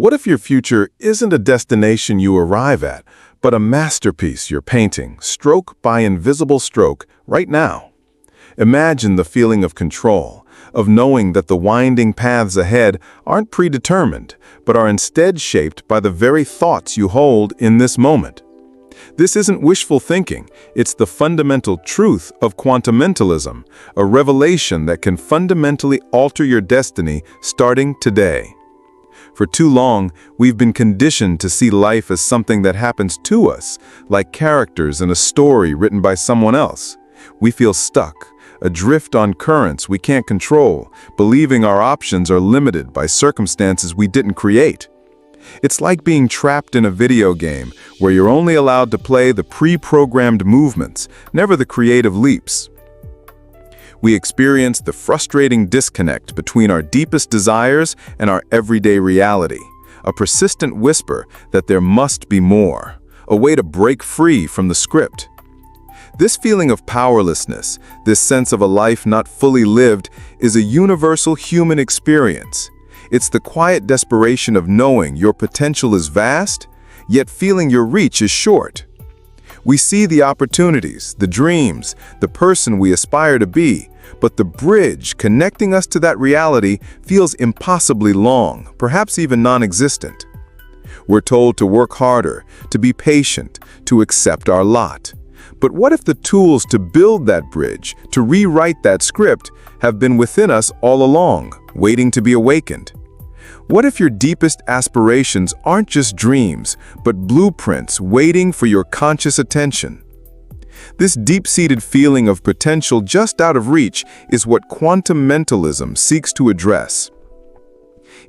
What if your future isn't a destination you arrive at, but a masterpiece you're painting, stroke by invisible stroke, right now? Imagine the feeling of control, of knowing that the winding paths ahead aren't predetermined, but are instead shaped by the very thoughts you hold in this moment. This isn't wishful thinking, it's the fundamental truth of quantum mentalism, a revelation that can fundamentally alter your destiny starting today. For too long, we've been conditioned to see life as something that happens to us, like characters in a story written by someone else. We feel stuck, adrift on currents we can't control, believing our options are limited by circumstances we didn't create. It's like being trapped in a video game where you're only allowed to play the pre-programmed movements, never the creative leaps. We experience the frustrating disconnect between our deepest desires and our everyday reality, a persistent whisper that there must be more, a way to break free from the script. This feeling of powerlessness, this sense of a life not fully lived, is a universal human experience. It's the quiet desperation of knowing your potential is vast, yet feeling your reach is short. We see the opportunities, the dreams, the person we aspire to be, but the bridge connecting us to that reality feels impossibly long, perhaps even non-existent. We're told to work harder, to be patient, to accept our lot. But what if the tools to build that bridge, to rewrite that script, have been within us all along, waiting to be awakened? What if your deepest aspirations aren't just dreams, but blueprints waiting for your conscious attention? This deep-seated feeling of potential just out of reach is what quantum mentalism seeks to address.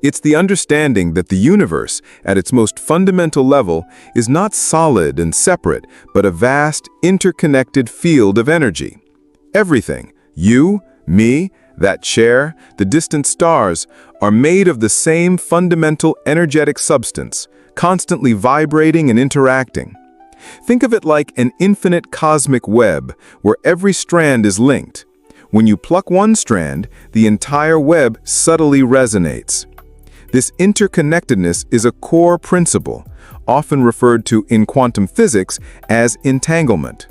It's the understanding that the universe, at its most fundamental level, is not solid and separate, but a vast, interconnected field of energy. Everything, you, me, that chair, the distant stars, are made of the same fundamental energetic substance, constantly vibrating and interacting. Think of it like an infinite cosmic web, where every strand is linked. When you pluck one strand, the entire web subtly resonates. This interconnectedness is a core principle, often referred to in quantum physics as entanglement.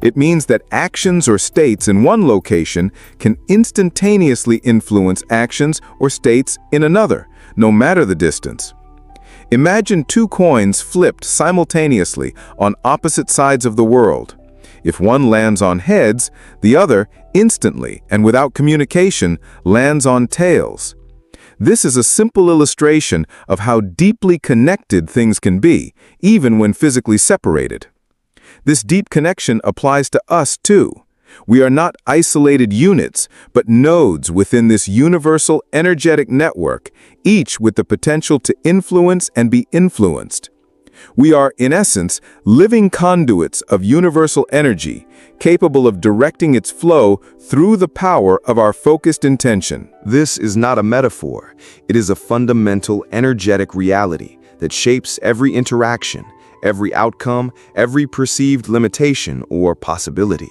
It means that actions or states in one location can instantaneously influence actions or states in another, no matter the distance. Imagine two coins flipped simultaneously on opposite sides of the world. If one lands on heads, the other, instantly and without communication, lands on tails. This is a simple illustration of how deeply connected things can be, even when physically separated. This deep connection applies to us too. We are not isolated units, but nodes within this universal energetic network, each with the potential to influence and be influenced. We are, in essence, living conduits of universal energy, capable of directing its flow through the power of our focused intention. This is not a metaphor. It is a fundamental energetic reality that shapes every interaction, every outcome, every perceived limitation or possibility.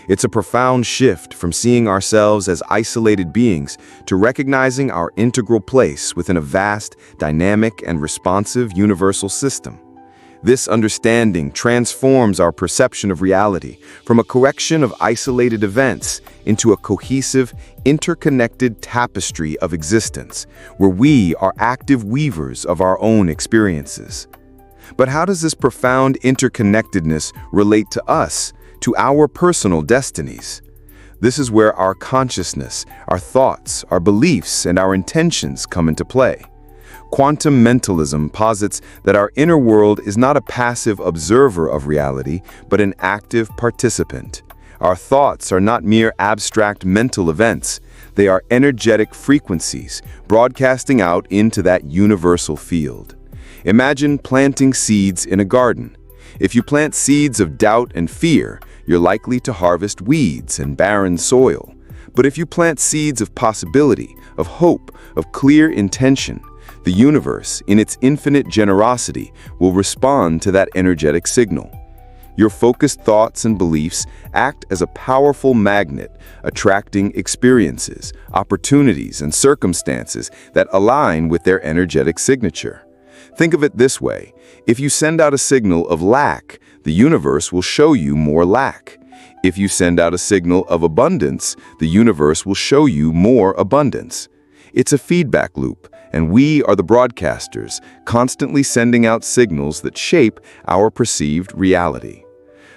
It's a profound shift from seeing ourselves as isolated beings to recognizing our integral place within a vast, dynamic, and responsive universal system. This understanding transforms our perception of reality from a collection of isolated events into a cohesive, interconnected tapestry of existence, where we are active weavers of our own experiences. But how does this profound interconnectedness relate to us, to our personal destinies? This is where our consciousness, our thoughts, our beliefs, and our intentions come into play. Quantum mentalism posits that our inner world is not a passive observer of reality, but an active participant. Our thoughts are not mere abstract mental events. They are energetic frequencies, broadcasting out into that universal field. Imagine planting seeds in a garden. If you plant seeds of doubt and fear, you're likely to harvest weeds and barren soil. But if you plant seeds of possibility, of hope, of clear intention, the universe, in its infinite generosity, will respond to that energetic signal. Your focused thoughts and beliefs act as a powerful magnet, attracting experiences, opportunities, and circumstances that align with their energetic signature. Think of it this way: if you send out a signal of lack, the universe will show you more lack. If you send out a signal of abundance, the universe will show you more abundance. It's a feedback loop, and we are the broadcasters, constantly sending out signals that shape our perceived reality.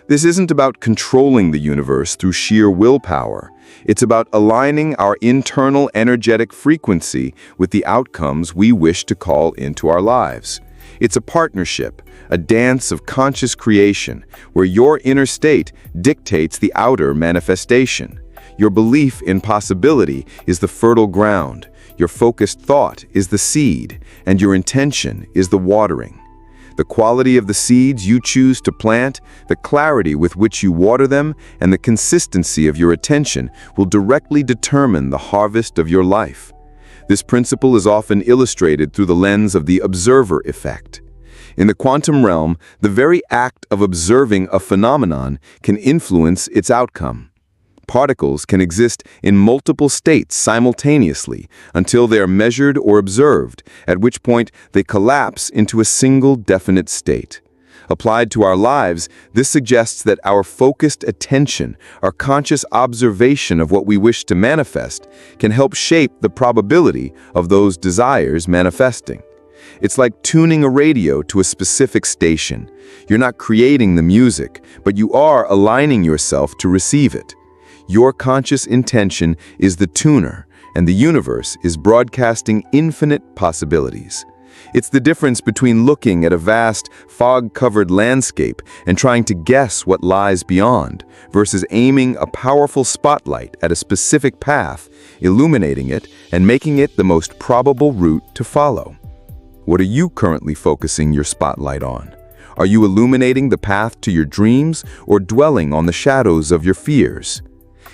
This isn't about controlling the universe through sheer willpower. It's about aligning our internal energetic frequency with the outcomes we wish to call into our lives. It's a partnership, a dance of conscious creation, where your inner state dictates the outer manifestation. Your belief in possibility is the fertile ground, your focused thought is the seed, and your intention is the watering. The quality of the seeds you choose to plant, the clarity with which you water them, and the consistency of your attention will directly determine the harvest of your life. This principle is often illustrated through the lens of the observer effect. In the quantum realm, the very act of observing a phenomenon can influence its outcome. Particles can exist in multiple states simultaneously until they are measured or observed, at which point they collapse into a single definite state. Applied to our lives, this suggests that our focused attention, our conscious observation of what we wish to manifest, can help shape the probability of those desires manifesting. It's like tuning a radio to a specific station. You're not creating the music, but you are aligning yourself to receive it. Your conscious intention is the tuner, and the universe is broadcasting infinite possibilities. It's the difference between looking at a vast, fog-covered landscape and trying to guess what lies beyond, versus aiming a powerful spotlight at a specific path, illuminating it, and making it the most probable route to follow. What are you currently focusing your spotlight on? Are you illuminating the path to your dreams or dwelling on the shadows of your fears?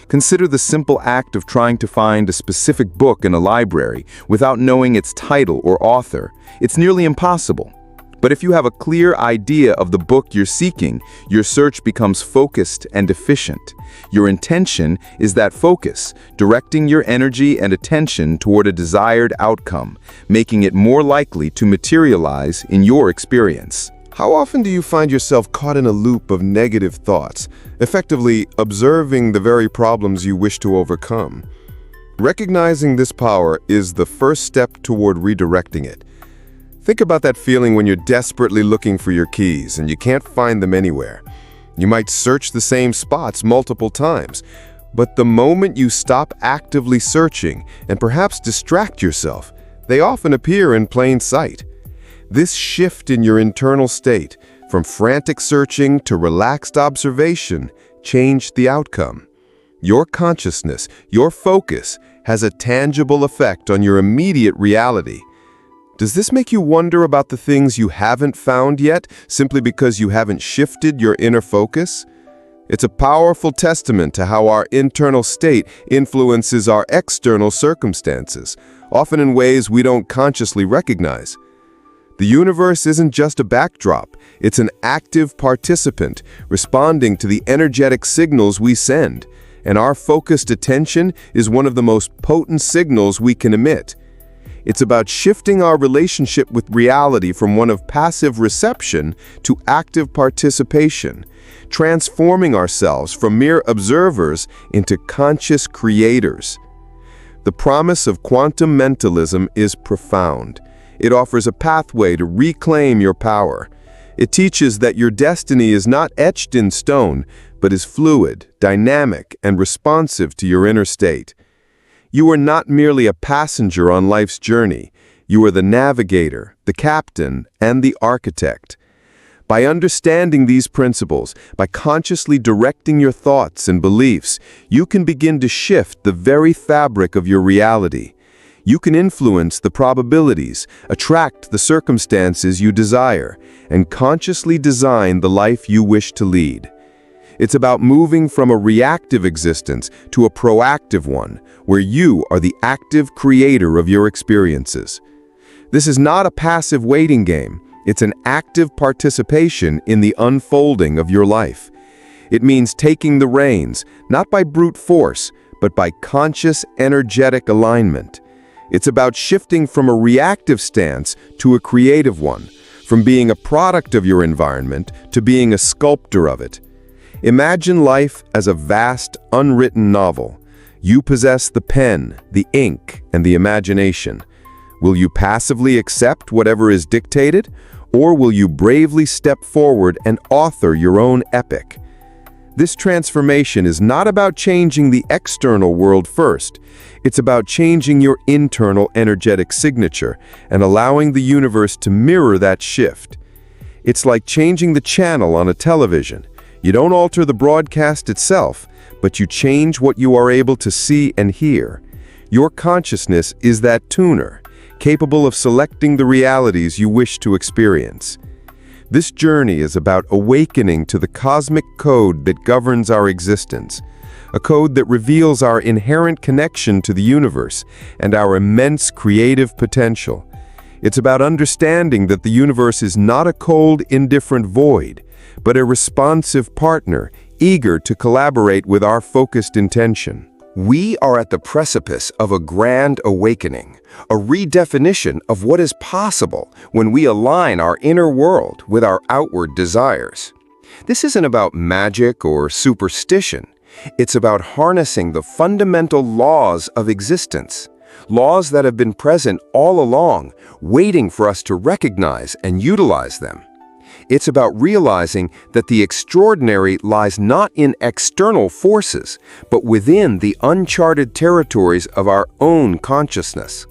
Consider the simple act of trying to find a specific book in a library without knowing its title or author. It's nearly impossible. But if you have a clear idea of the book you're seeking, your search becomes focused and efficient. Your intention is that focus, directing your energy and attention toward a desired outcome, making it more likely to materialize in your experience. How often do you find yourself caught in a loop of negative thoughts, effectively observing the very problems you wish to overcome? Recognizing this power is the first step toward redirecting it. Think about that feeling when you're desperately looking for your keys and you can't find them anywhere. You might search the same spots multiple times, but the moment you stop actively searching and perhaps distract yourself, they often appear in plain sight. This shift in your internal state, from frantic searching to relaxed observation, changed the outcome. Your consciousness, your focus, has a tangible effect on your immediate reality. Does this make you wonder about the things you haven't found yet, simply because you haven't shifted your inner focus? It's a powerful testament to how our internal state influences our external circumstances, often in ways we don't consciously recognize. The universe isn't just a backdrop, it's an active participant responding to the energetic signals we send, and our focused attention is one of the most potent signals we can emit. It's about shifting our relationship with reality from one of passive reception to active participation, transforming ourselves from mere observers into conscious creators. The promise of quantum mentalism is profound. It offers a pathway to reclaim your power. It teaches that your destiny is not etched in stone, but is fluid, dynamic, and responsive to your inner state. You are not merely a passenger on life's journey. You are the navigator, the captain, and the architect. By understanding these principles, by consciously directing your thoughts and beliefs, you can begin to shift the very fabric of your reality. You can influence the probabilities, attract the circumstances you desire, and consciously design the life you wish to lead. It's about moving from a reactive existence to a proactive one, where you are the active creator of your experiences. This is not a passive waiting game. It's an active participation in the unfolding of your life. It means taking the reins, not by brute force, but by conscious, energetic alignment. It's about shifting from a reactive stance to a creative one, from being a product of your environment to being a sculptor of it. Imagine life as a vast, unwritten novel. You possess the pen, the ink, and the imagination. Will you passively accept whatever is dictated, or will you bravely step forward and author your own epic? This transformation is not about changing the external world first. It's about changing your internal energetic signature and allowing the universe to mirror that shift. It's like changing the channel on a television. You don't alter the broadcast itself, but you change what you are able to see and hear. Your consciousness is that tuner, capable of selecting the realities you wish to experience. This journey is about awakening to the cosmic code that governs our existence, a code that reveals our inherent connection to the universe and our immense creative potential. It's about understanding that the universe is not a cold, indifferent void, but a responsive partner, eager to collaborate with our focused intention. We are at the precipice of a grand awakening, a redefinition of what is possible when we align our inner world with our outward desires. This isn't about magic or superstition. It's about harnessing the fundamental laws of existence, laws that have been present all along, waiting for us to recognize and utilize them. It's about realizing that the extraordinary lies not in external forces, but within the uncharted territories of our own consciousness.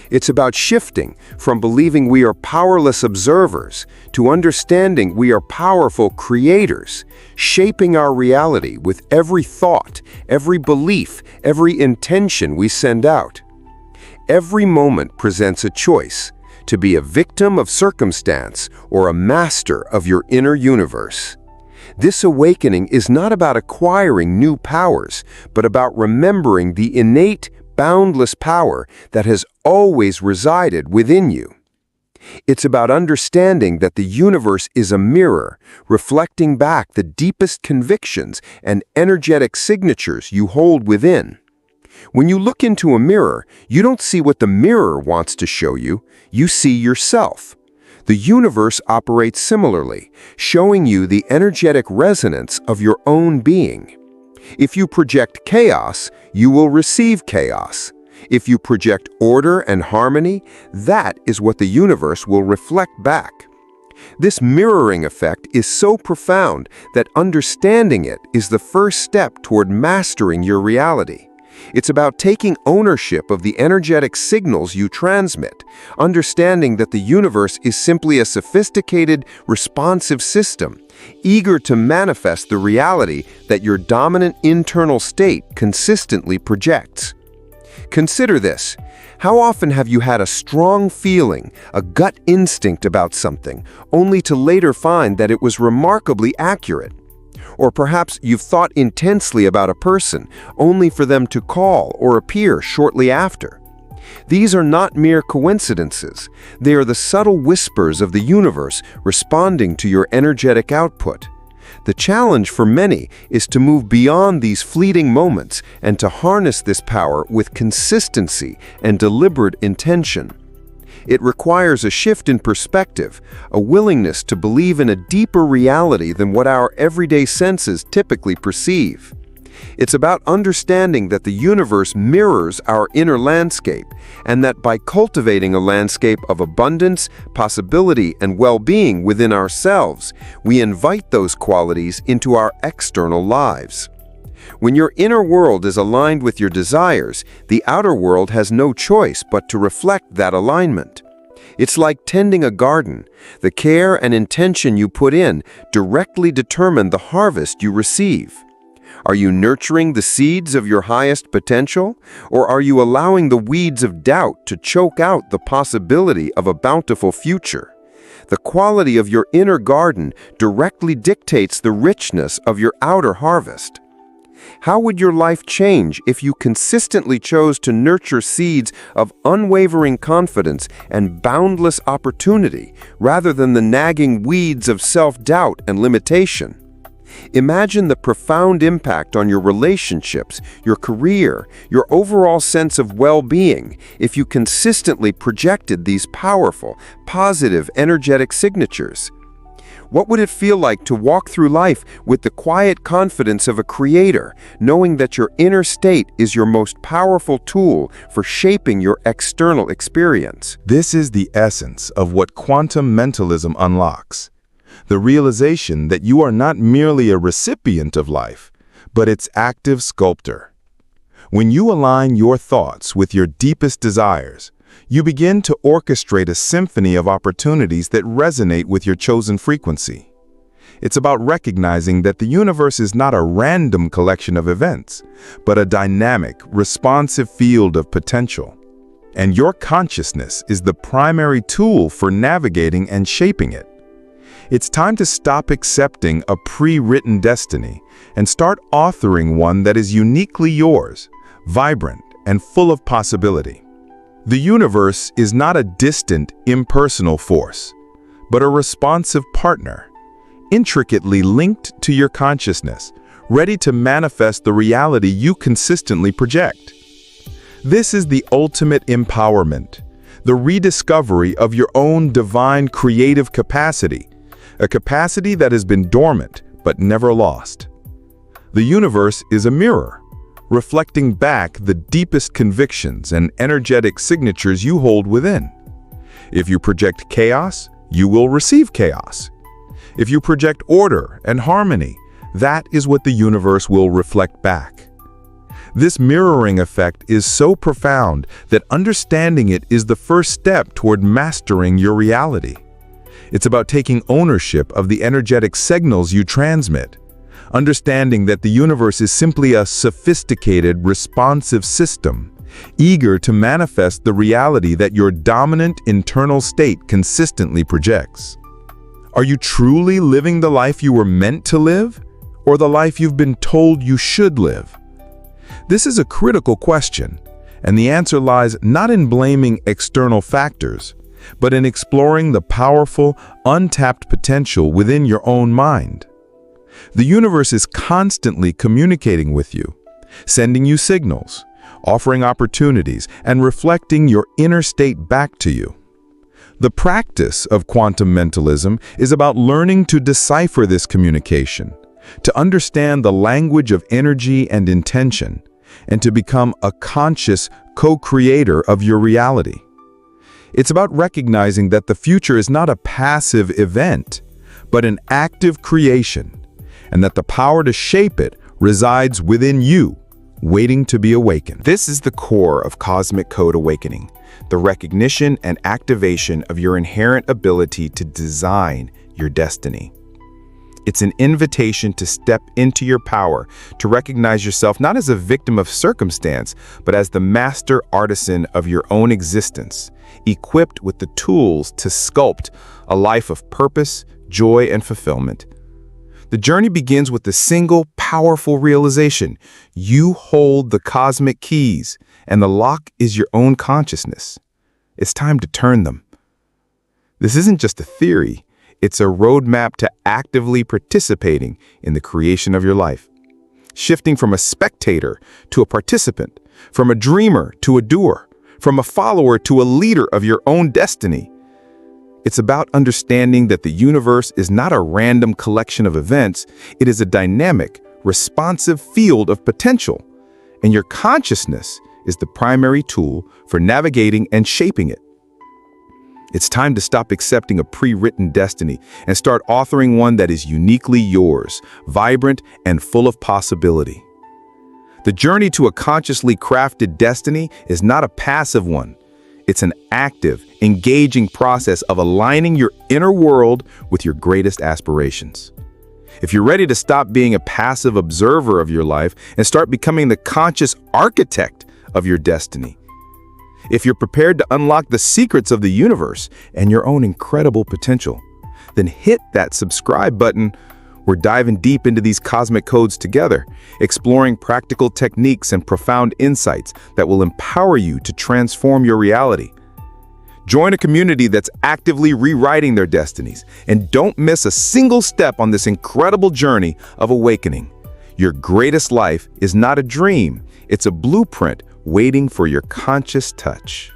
It's about shifting from believing we are powerless observers to understanding we are powerful creators, shaping our reality with every thought, every belief, every intention we send out. Every moment presents a choice: to be a victim of circumstance or a master of your inner universe. This awakening is not about acquiring new powers, but about remembering the innate, boundless power that has always resided within you. It's about understanding that the universe is a mirror, reflecting back the deepest convictions and energetic signatures you hold within. When you look into a mirror, you don't see what the mirror wants to show you, you see yourself. The universe operates similarly, showing you the energetic resonance of your own being. If you project chaos, you will receive chaos. If you project order and harmony, that is what the universe will reflect back. This mirroring effect is so profound that understanding it is the first step toward mastering your reality. It's about taking ownership of the energetic signals you transmit, understanding that the universe is simply a sophisticated, responsive system, eager to manifest the reality that your dominant internal state consistently projects. Consider this. How often have you had a strong feeling, a gut instinct about something, only to later find that it was remarkably accurate? Or perhaps you've thought intensely about a person, only for them to call or appear shortly after. These are not mere coincidences. They are the subtle whispers of the universe responding to your energetic output. The challenge for many is to move beyond these fleeting moments and to harness this power with consistency and deliberate intention. It requires a shift in perspective, a willingness to believe in a deeper reality than what our everyday senses typically perceive. It's about understanding that the universe mirrors our inner landscape, and that by cultivating a landscape of abundance, possibility, and well-being within ourselves, we invite those qualities into our external lives. When your inner world is aligned with your desires, the outer world has no choice but to reflect that alignment. It's like tending a garden. The care and intention you put in directly determine the harvest you receive. Are you nurturing the seeds of your highest potential, or are you allowing the weeds of doubt to choke out the possibility of a bountiful future? The quality of your inner garden directly dictates the richness of your outer harvest. How would your life change if you consistently chose to nurture seeds of unwavering confidence and boundless opportunity rather than the nagging weeds of self-doubt and limitation? Imagine the profound impact on your relationships, your career, your overall sense of well-being if you consistently projected these powerful, positive, energetic signatures. What would it feel like to walk through life with the quiet confidence of a creator, knowing that your inner state is your most powerful tool for shaping your external experience? This is the essence of what quantum mentalism unlocks. The realization that you are not merely a recipient of life, but its active sculptor. When you align your thoughts with your deepest desires, you begin to orchestrate a symphony of opportunities that resonate with your chosen frequency. It's about recognizing that the universe is not a random collection of events, but a dynamic, responsive field of potential. And your consciousness is the primary tool for navigating and shaping it. It's time to stop accepting a pre-written destiny and start authoring one that is uniquely yours, vibrant, and full of possibility. The universe is not a distant, impersonal force, but a responsive partner, intricately linked to your consciousness, ready to manifest the reality you consistently project. This is the ultimate empowerment, the rediscovery of your own divine creative capacity, a capacity that has been dormant but never lost. The universe is a mirror, reflecting back the deepest convictions and energetic signatures you hold within. If you project chaos, you will receive chaos. If you project order and harmony, that is what the universe will reflect back. This mirroring effect is so profound that understanding it is the first step toward mastering your reality. It's about taking ownership of the energetic signals you transmit, understanding that the universe is simply a sophisticated, responsive system, eager to manifest the reality that your dominant internal state consistently projects. Are you truly living the life you were meant to live, or the life you've been told you should live? This is a critical question, and the answer lies not in blaming external factors, but in exploring the powerful, untapped potential within your own mind. The universe is constantly communicating with you, sending you signals, offering opportunities, and reflecting your inner state back to you. The practice of quantum mentalism is about learning to decipher this communication, to understand the language of energy and intention, and to become a conscious co-creator of your reality. It's about recognizing that the future is not a passive event, but an active creation, and that the power to shape it resides within you, waiting to be awakened. This is the core of Cosmic Code Awakening, the recognition and activation of your inherent ability to design your destiny. It's an invitation to step into your power, to recognize yourself not as a victim of circumstance, but as the master artisan of your own existence, equipped with the tools to sculpt a life of purpose, joy, and fulfillment. The journey begins with the single, powerful realization: you hold the cosmic keys, and the lock is your own consciousness. It's time to turn them. This isn't just a theory. It's a roadmap to actively participating in the creation of your life. Shifting from a spectator to a participant, from a dreamer to a doer, from a follower to a leader of your own destiny. It's about understanding that the universe is not a random collection of events. It is a dynamic, responsive field of potential, and your consciousness is the primary tool for navigating and shaping it. It's time to stop accepting a pre-written destiny and start authoring one that is uniquely yours, vibrant and full of possibility. The journey to a consciously crafted destiny is not a passive one. It's an active, engaging process of aligning your inner world with your greatest aspirations. If you're ready to stop being a passive observer of your life and start becoming the conscious architect of your destiny, if you're prepared to unlock the secrets of the universe and your own incredible potential, then hit that subscribe button. We're diving deep into these cosmic codes together, exploring practical techniques and profound insights that will empower you to transform your reality. Join a community that's actively rewriting their destinies, and don't miss a single step on this incredible journey of awakening. Your greatest life is not a dream, it's a blueprint waiting for your conscious touch.